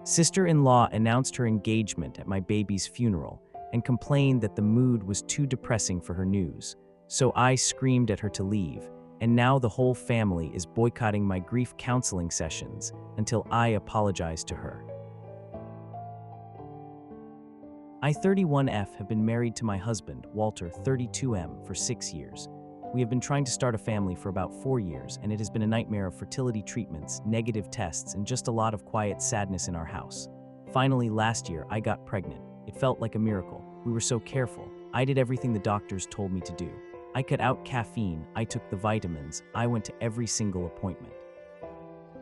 Sister-in-law announced her engagement at my baby's funeral and complained that the mood was too depressing for her news. So I screamed at her to leave, and now the whole family is boycotting my grief counseling sessions until I apologize to her. I, 31F, have been married to my husband, Walter, 32M, for 6 years. We have been trying to start a family for about 4 years, and it has been a nightmare of fertility treatments, negative tests, and just a lot of quiet sadness in our house. Finally, last year, I got pregnant. It felt like a miracle. We were so careful. I did everything the doctors told me to do. I cut out caffeine, I took the vitamins, I went to every single appointment.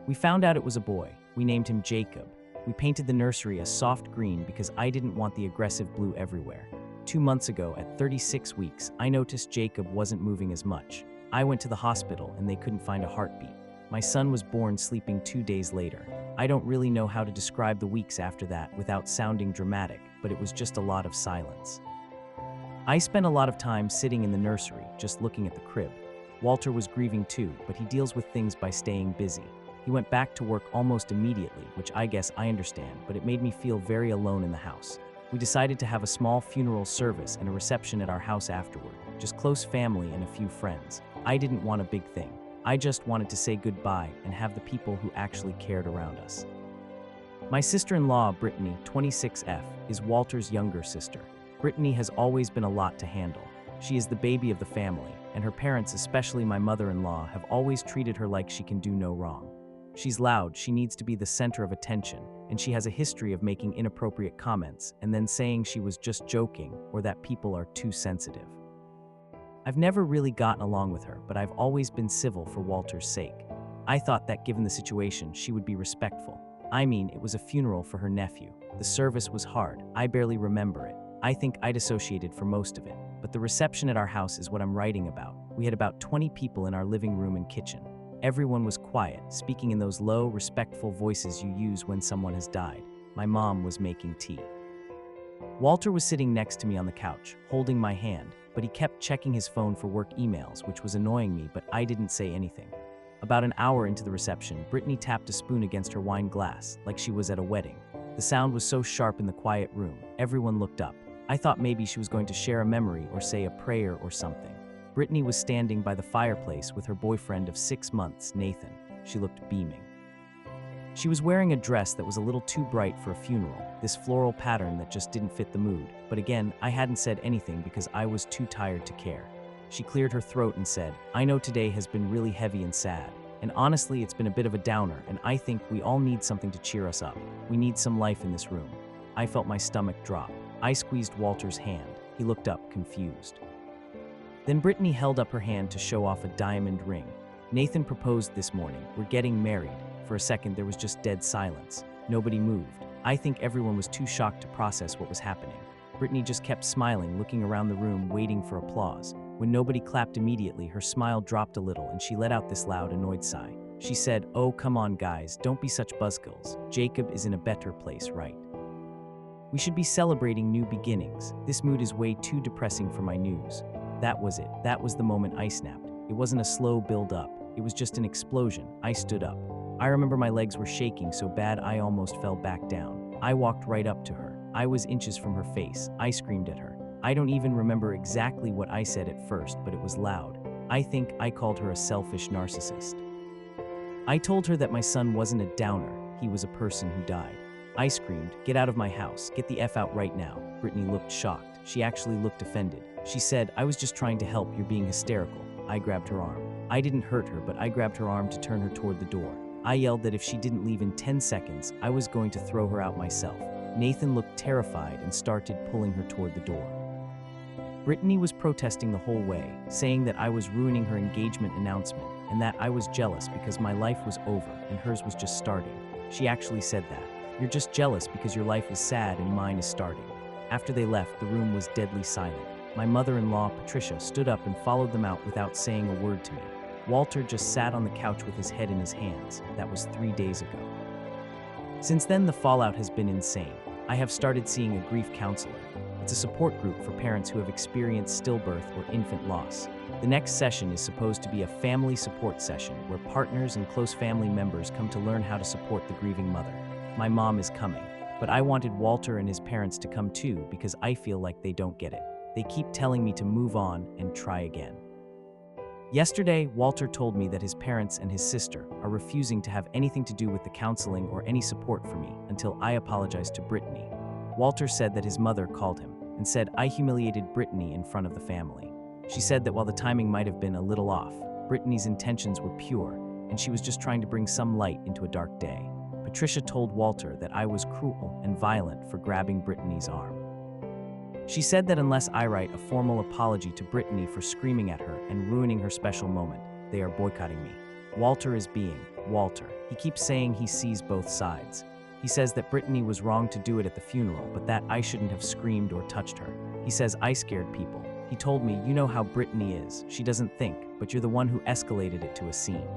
We found out it was a boy. We named him Jacob. We painted the nursery a soft green because I didn't want the aggressive blue everywhere. 2 months ago, at 36 weeks, I noticed Jacob wasn't moving as much. I went to the hospital and they couldn't find a heartbeat. My son was born sleeping 2 days later. I don't really know how to describe the weeks after that without sounding dramatic, but it was just a lot of silence. I spent a lot of time sitting in the nursery, just looking at the crib. Walter was grieving too, but he deals with things by staying busy. He went back to work almost immediately, which I guess I understand, but it made me feel very alone in the house. We decided to have a small funeral service and a reception at our house afterward, just close family and a few friends. I didn't want a big thing. I just wanted to say goodbye and have the people who actually cared around us. My sister-in-law, Brittany, 26F, is Walter's younger sister. Brittany has always been a lot to handle. She is the baby of the family, and her parents, especially my mother-in-law, have always treated her like she can do no wrong. She's loud, she needs to be the center of attention, and she has a history of making inappropriate comments and then saying she was just joking or that people are too sensitive. I've never really gotten along with her, but I've always been civil for Walter's sake. I thought that given the situation, she would be respectful. I mean, it was a funeral for her nephew. The service was hard. I barely remember it. I think I dissociated for most of it, but the reception at our house is what I'm writing about. We had about 20 people in our living room and kitchen. Everyone was quiet, speaking in those low, respectful voices you use when someone has died. My mom was making tea. Walter was sitting next to me on the couch, holding my hand, but he kept checking his phone for work emails, which was annoying me, but I didn't say anything. About an hour into the reception, Brittany tapped a spoon against her wine glass, like she was at a wedding. The sound was so sharp in the quiet room, everyone looked up. I thought maybe she was going to share a memory or say a prayer or something. Brittany was standing by the fireplace with her boyfriend of 6 months, Nathan. She looked beaming. She was wearing a dress that was a little too bright for a funeral, this floral pattern that just didn't fit the mood. But again, I hadn't said anything because I was too tired to care. She cleared her throat and said, "I know today has been really heavy and sad. And honestly, it's been a bit of a downer, and I think we all need something to cheer us up. We need some life in this room." I felt my stomach drop. I squeezed Walter's hand. He looked up, confused. Then Brittany held up her hand to show off a diamond ring. "Nathan proposed this morning. We're getting married." For a second, there was just dead silence. Nobody moved. I think everyone was too shocked to process what was happening. Brittany just kept smiling, looking around the room, waiting for applause. When nobody clapped immediately, her smile dropped a little and she let out this loud, annoyed sigh. She said, "Oh, come on, guys, don't be such buzzkills. Jacob is in a better place, right? We should be celebrating new beginnings. This mood is way too depressing for my news." That was it. That was the moment I snapped. It wasn't a slow build-up. It was just an explosion. I stood up. I remember my legs were shaking so bad I almost fell back down. I walked right up to her. I was inches from her face. I screamed at her. I don't even remember exactly what I said at first, but it was loud. I think I called her a selfish narcissist. I told her that my son wasn't a downer. He was a person who died. I screamed, "Get out of my house. Get the F out right now." Brittany looked shocked. She actually looked offended. She said, "I was just trying to help. You're being hysterical." I grabbed her arm. I didn't hurt her, but I grabbed her arm to turn her toward the door. I yelled that if she didn't leave in 10 seconds, I was going to throw her out myself. Nathan looked terrified and started pulling her toward the door. Brittany was protesting the whole way, saying that I was ruining her engagement announcement and that I was jealous because my life was over and hers was just starting. She actually said that. "You're just jealous because your life is sad and mine is starting." After they left, the room was deadly silent. My mother-in-law, Patricia, stood up and followed them out without saying a word to me. Walter just sat on the couch with his head in his hands. That was 3 days ago. Since then, the fallout has been insane. I have started seeing a grief counselor. It's a support group for parents who have experienced stillbirth or infant loss. The next session is supposed to be a family support session where partners and close family members come to learn how to support the grieving mother. my mom is coming. But I wanted Walter and his parents to come too because I feel like they don't get it. They keep telling me to move on and try again. Yesterday, Walter told me that his parents and his sister are refusing to have anything to do with the counseling or any support for me until I apologize to Brittany. Walter said that his mother called him and said I humiliated Brittany in front of the family. She said that while the timing might have been a little off, Brittany's intentions were pure and she was just trying to bring some light into a dark day. Patricia told Walter that I was cruel and violent for grabbing Brittany's arm. She said that unless I write a formal apology to Brittany for screaming at her and ruining her special moment, they are boycotting me. Walter is being Walter. He keeps saying he sees both sides. He says that Brittany was wrong to do it at the funeral, but that I shouldn't have screamed or touched her. He says I scared people. He told me, you know how Brittany is. She doesn't think, but you're the one who escalated it to a scene.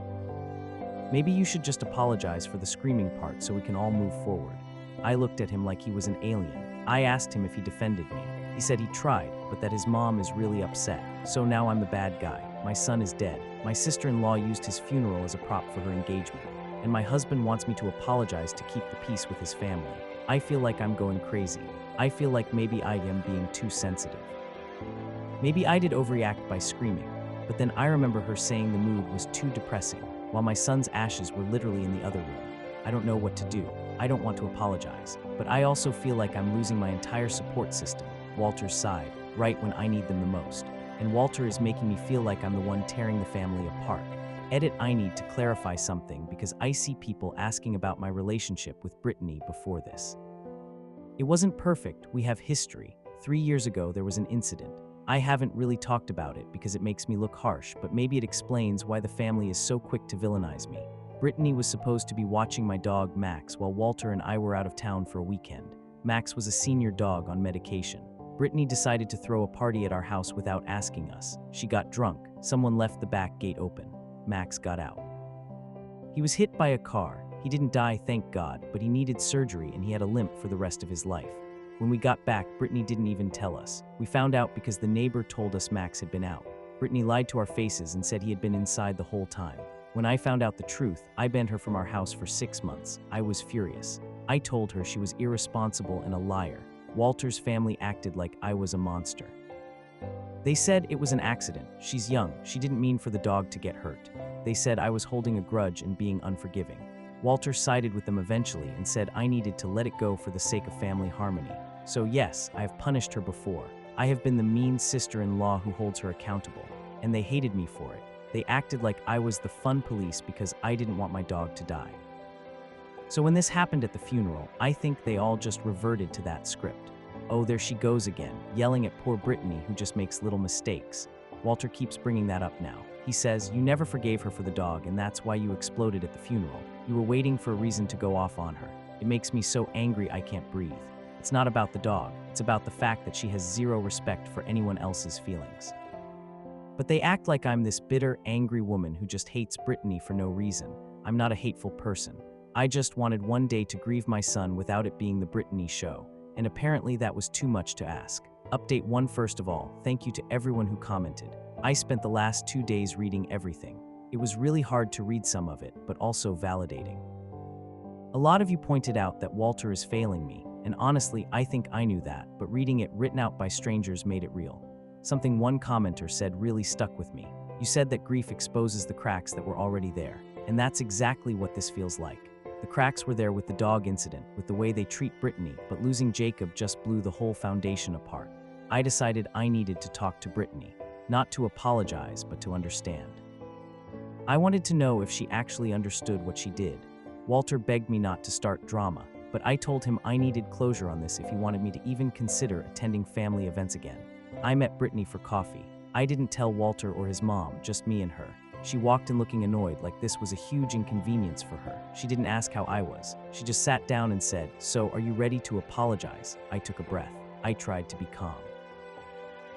Maybe you should just apologize for the screaming part so we can all move forward. I looked at him like he was an alien. I asked him if he defended me. He said he tried, but that his mom is really upset. So now I'm the bad guy. My son is dead. My sister-in-law used his funeral as a prop for her engagement. And my husband wants me to apologize to keep the peace with his family. I feel like I'm going crazy. I feel like maybe I am being too sensitive. Maybe I did overreact by screaming, but then I remember her saying the mood was too depressing, while my son's ashes were literally in the other room. I don't know what to do. I don't want to apologize, but I also feel like I'm losing my entire support system, Walter's side, right when I need them the most. And Walter is making me feel like I'm the one tearing the family apart. Edit, I need to clarify something because I see people asking about my relationship with Brittany before this. It wasn't perfect, we have history. 3 years ago there was an incident. I haven't really talked about it because it makes me look harsh, but maybe it explains why the family is so quick to villainize me. Brittany was supposed to be watching my dog Max while Walter and I were out of town for a weekend. Max was a senior dog on medication. Brittany decided to throw a party at our house without asking us. She got drunk. Someone left the back gate open. Max got out. He was hit by a car. He didn't die, thank God, but he needed surgery and he had a limp for the rest of his life. When we got back, Brittany didn't even tell us. We found out because the neighbor told us Max had been out. Brittany lied to our faces and said he had been inside the whole time. When I found out the truth, I banned her from our house for 6 months. I was furious. I told her she was irresponsible and a liar. Walter's family acted like I was a monster. They said it was an accident. She's young. She didn't mean for the dog to get hurt. They said I was holding a grudge and being unforgiving. Walter sided with them eventually and said I needed to let it go for the sake of family harmony. So yes, I have punished her before. I have been the mean sister-in-law who holds her accountable, and they hated me for it. They acted like I was the fun police because I didn't want my dog to die. So when this happened at the funeral, I think they all just reverted to that script. Oh, there she goes again, yelling at poor Brittany who just makes little mistakes. Walter keeps bringing that up now. He says, you never forgave her for the dog and that's why you exploded at the funeral. You were waiting for a reason to go off on her. It makes me so angry I can't breathe. It's not about the dog, it's about the fact that she has zero respect for anyone else's feelings. But they act like I'm this bitter, angry woman who just hates Brittany for no reason. I'm not a hateful person. I just wanted one day to grieve my son without it being the Brittany show. And apparently that was too much to ask. Update 1. First of all, thank you to everyone who commented. I spent the last 2 days reading everything. It was really hard to read some of it, but also validating. A lot of you pointed out that Walter is failing me, and honestly, I think I knew that, but reading it written out by strangers made it real. Something one commenter said really stuck with me. You said that grief exposes the cracks that were already there, and that's exactly what this feels like. The cracks were there with the dog incident, with the way they treat Brittany, but losing Jacob just blew the whole foundation apart. I decided I needed to talk to Brittany, not to apologize, but to understand. I wanted to know if she actually understood what she did. Walter begged me not to start drama, but I told him I needed closure on this if he wanted me to even consider attending family events again. I met Brittany for coffee. I didn't tell Walter or his mom, just me and her. She walked in looking annoyed, like this was a huge inconvenience for her. She didn't ask how I was. She just sat down and said, "So, are you ready to apologize?" I took a breath. I tried to be calm.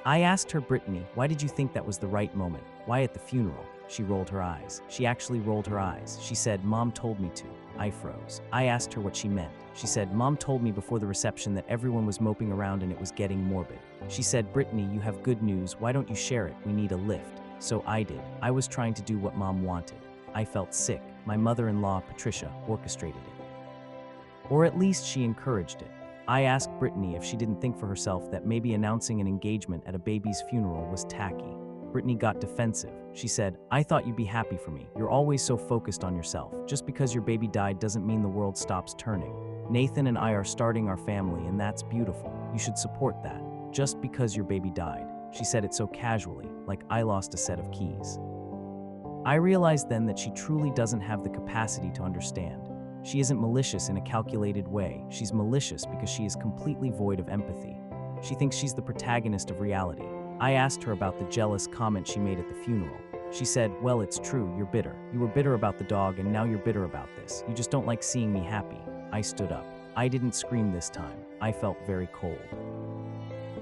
I asked her, "Brittany, why did you think that was the right moment? Why at the funeral?" She rolled her eyes. She actually rolled her eyes. She said, "Mom told me to." I froze. I asked her what she meant. She said, "Mom told me before the reception that everyone was moping around and it was getting morbid." She said, "Brittany, you have good news. Why don't you share it? We need a lift." So I did. I was trying to do what Mom wanted. I felt sick. My mother-in-law, Patricia, orchestrated it. Or at least she encouraged it. I asked Brittany if she didn't think for herself that maybe announcing an engagement at a baby's funeral was tacky. Brittany got defensive. She said, "I thought you'd be happy for me. You're always so focused on yourself. Just because your baby died doesn't mean the world stops turning. Nathan and I are starting our family, and that's beautiful. You should support that. Just because your baby died." She said it so casually, like I lost a set of keys. I realized then that she truly doesn't have the capacity to understand. She isn't malicious in a calculated way. She's malicious because she is completely void of empathy. She thinks she's the protagonist of reality. I asked her about the jealous comment she made at the funeral. She said, "Well, it's true, you're bitter. You were bitter about the dog and now you're bitter about this. You just don't like seeing me happy." I stood up. I didn't scream this time. I felt very cold.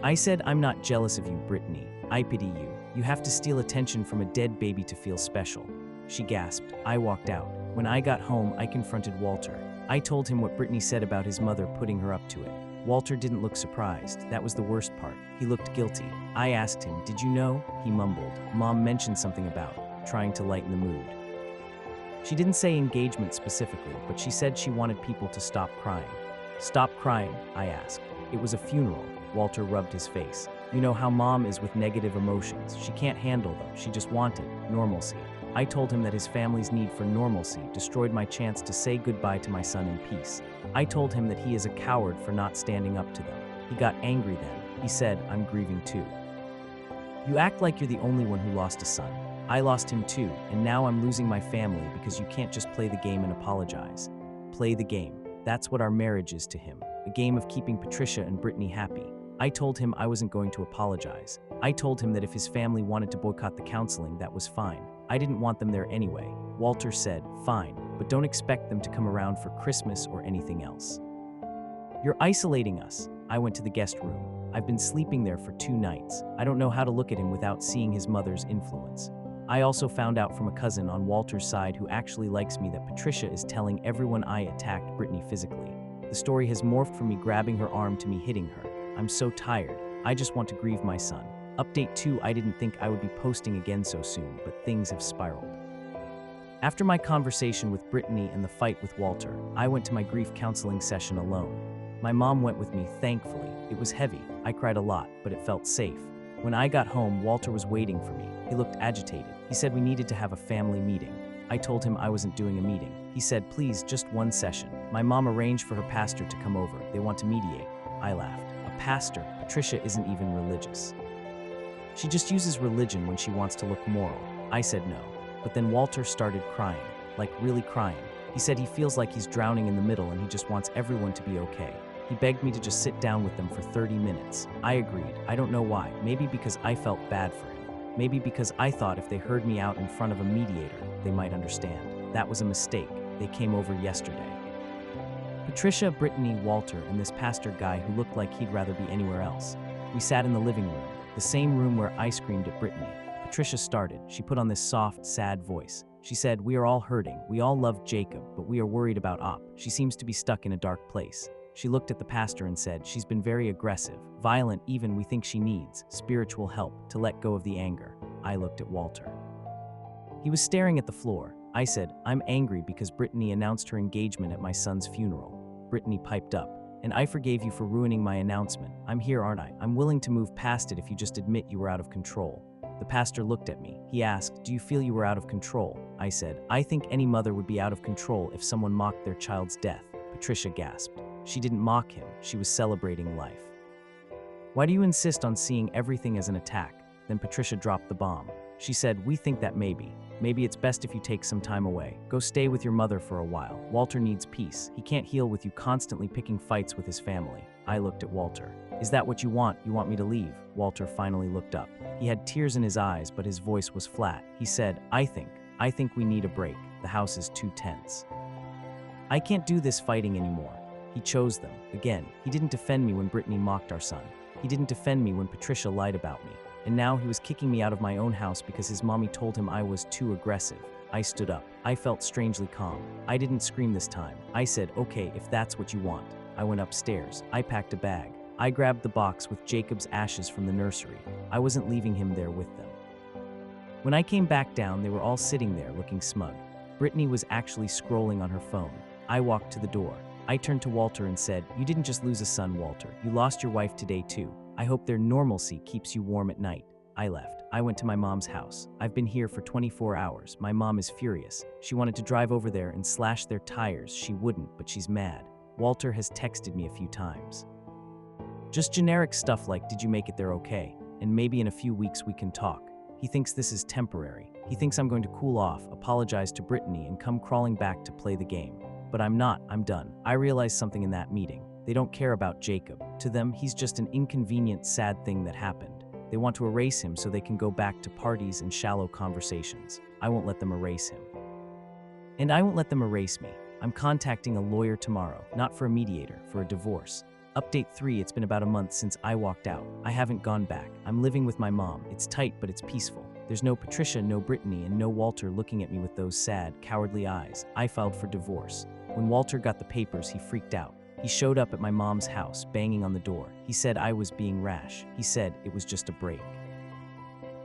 I said, "I'm not jealous of you, Brittany. I pity you. You have to steal attention from a dead baby to feel special." She gasped. I walked out. When I got home, I confronted Walter. I told him what Brittany said about his mother putting her up to it. Walter didn't look surprised. That was the worst part. He looked guilty. I asked him, "Did you know?" He mumbled. "Mom mentioned something about trying to lighten the mood." She didn't say engagement specifically, but she said she wanted people to stop crying. "Stop crying?" I asked. "It was a funeral." Walter rubbed his face. "You know how Mom is with negative emotions. She can't handle them. She just wanted normalcy." I told him that his family's need for normalcy destroyed my chance to say goodbye to my son in peace. I told him that he is a coward for not standing up to them. He got angry then. He said, "I'm grieving too." "You act like you're the only one who lost a son. I lost him too, and now I'm losing my family because you can't just play the game and apologize." Play the game. That's what our marriage is to him. A game of keeping Patricia and Brittany happy. I told him I wasn't going to apologize. I told him that if his family wanted to boycott the counseling, that was fine. I didn't want them there anyway. Walter said, "Fine, but don't expect them to come around for Christmas or anything else. You're isolating us." I went to the guest room. I've been sleeping there for 2 nights. I don't know how to look at him without seeing his mother's influence. I also found out from a cousin on Walter's side who actually likes me that Patricia is telling everyone I attacked Brittany physically. The story has morphed from me grabbing her arm to me hitting her. I'm so tired. I just want to grieve my son. Update 2, I didn't think I would be posting again so soon, but things have spiraled. After my conversation with Brittany and the fight with Walter, I went to my grief counseling session alone. My mom went with me, thankfully. It was heavy. I cried a lot, but it felt safe. When I got home, Walter was waiting for me. He looked agitated. He said we needed to have a family meeting. I told him I wasn't doing a meeting. He said, "Please, just one session." My mom arranged for her pastor to come over. They want to mediate. I laughed. A pastor? Patricia isn't even religious. She just uses religion when she wants to look moral. I said no. But then Walter started crying, like really crying. He said he feels like he's drowning in the middle and he just wants everyone to be okay. He begged me to just sit down with them for 30 minutes. I agreed. I don't know why. Maybe because I felt bad for him. Maybe because I thought if they heard me out in front of a mediator, they might understand. That was a mistake. They came over yesterday. Patricia, Brittany, Walter, and this pastor guy who looked like he'd rather be anywhere else. We sat in the living room, the same room where I screamed at Brittany. Patricia started. She put on this soft, sad voice. She said, "We are all hurting. We all love Jacob, but we are worried about Op. She seems to be stuck in a dark place." She looked at the pastor and said, "She's been very aggressive, violent even. We think she needs spiritual help to let go of the anger." I looked at Walter. He was staring at the floor. I said, "I'm angry because Brittany announced her engagement at my son's funeral." Brittany piped up, "And I forgave you for ruining my announcement. I'm here, aren't I? I'm willing to move past it if you just admit you were out of control." The pastor looked at me. He asked, "Do you feel you were out of control?" I said, "I think any mother would be out of control if someone mocked their child's death." Patricia gasped. She didn't mock him. She was celebrating life. "Why do you insist on seeing everything as an attack?" Then Patricia dropped the bomb. She said, "We think that maybe it's best if you take some time away. Go stay with your mother for a while. Walter needs peace. He can't heal with you constantly picking fights with his family." I looked at Walter. "Is that what you want? You want me to leave?" Walter finally looked up. He had tears in his eyes, but his voice was flat. He said, I think we need a break. The house is too tense. I can't do this fighting anymore." He chose them. Again, he didn't defend me when Brittany mocked our son. He didn't defend me when Patricia lied about me. And now he was kicking me out of my own house because his mommy told him I was too aggressive. I stood up. I felt strangely calm. I didn't scream this time. I said, "Okay, if that's what you want." I went upstairs. I packed a bag. I grabbed the box with Jacob's ashes from the nursery. I wasn't leaving him there with them. When I came back down, they were all sitting there looking smug. Brittany was actually scrolling on her phone. I walked to the door. I turned to Walter and said, "You didn't just lose a son, Walter. You lost your wife today too. I hope their normalcy keeps you warm at night." I left. I went to my mom's house. I've been here for 24 hours. My mom is furious. She wanted to drive over there and slash their tires. She wouldn't, but she's mad. Walter has texted me a few times. Just generic stuff like, "Did you make it there okay? And maybe in a few weeks we can talk." He thinks this is temporary. He thinks I'm going to cool off, apologize to Brittany, and come crawling back to play the game. But I'm not. I'm done. I realized something in that meeting. They don't care about Jacob. To them, he's just an inconvenient, sad thing that happened. They want to erase him so they can go back to parties and shallow conversations. I won't let them erase him. And I won't let them erase me. I'm contacting a lawyer tomorrow, not for a mediator, for a divorce. Update 3, it's been about a month since I walked out. I haven't gone back. I'm living with my mom. It's tight, but it's peaceful. There's no Patricia, no Brittany, and no Walter looking at me with those sad, cowardly eyes. I filed for divorce. When Walter got the papers, he freaked out. He showed up at my mom's house, banging on the door. He said I was being rash. He said it was just a break.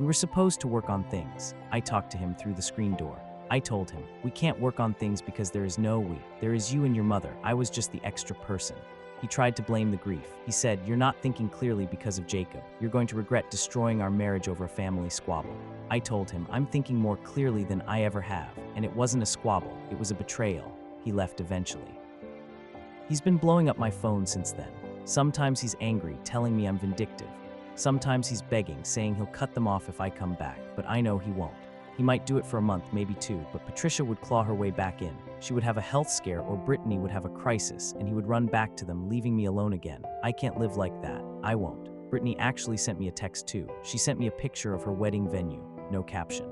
We were supposed to work on things. I talked to him through the screen door. I told him, "We can't work on things because there is no we. There is you and your mother. I was just the extra person." He tried to blame the grief. He said, "You're not thinking clearly because of Jacob. You're going to regret destroying our marriage over a family squabble." I told him, "I'm thinking more clearly than I ever have, and it wasn't a squabble, it was a betrayal." He left eventually. He's been blowing up my phone since then. Sometimes he's angry, telling me I'm vindictive. Sometimes he's begging, saying he'll cut them off if I come back, but I know he won't. He might do it for a month, maybe 2, but Patricia would claw her way back in. She would have a health scare, or Brittany would have a crisis, and he would run back to them, leaving me alone again. I can't live like that. I won't. Brittany actually sent me a text too. She sent me a picture of her wedding venue. No caption.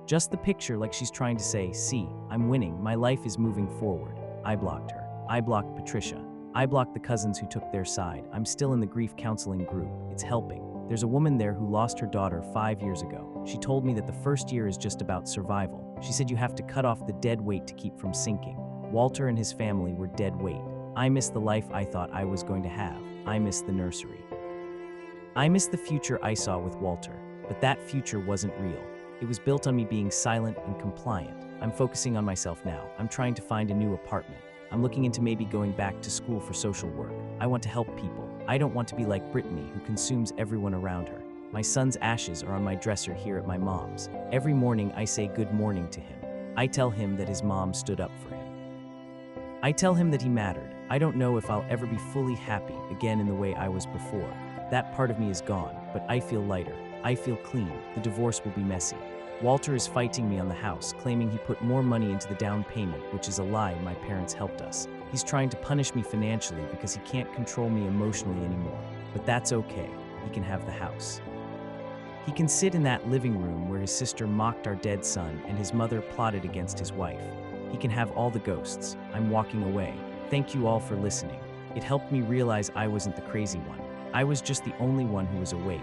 Just the picture, like she's trying to say, "See, I'm winning. My life is moving forward." I blocked her. I blocked Patricia. I blocked the cousins who took their side. I'm still in the grief counseling group. It's helping. There's a woman there who lost her daughter 5 years ago. She told me that the first year is just about survival. She said you have to cut off the dead weight to keep from sinking. Walter and his family were dead weight. I miss the life I thought I was going to have. I miss the nursery. I miss the future I saw with Walter. But that future wasn't real. It was built on me being silent and compliant. I'm focusing on myself now. I'm trying to find a new apartment. I'm looking into maybe going back to school for social work. I want to help people. I don't want to be like Brittany, who consumes everyone around her. My son's ashes are on my dresser here at my mom's. Every morning I say good morning to him. I tell him that his mom stood up for him. I tell him that he mattered. I don't know if I'll ever be fully happy again in the way I was before. That part of me is gone, but I feel lighter. I feel clean. The divorce will be messy. Walter is fighting me on the house, claiming he put more money into the down payment, which is a lie. My parents helped us. He's trying to punish me financially because he can't control me emotionally anymore. But that's okay. He can have the house. He can sit in that living room where his sister mocked our dead son and his mother plotted against his wife. He can have all the ghosts. I'm walking away. Thank you all for listening. It helped me realize I wasn't the crazy one. I was just the only one who was awake.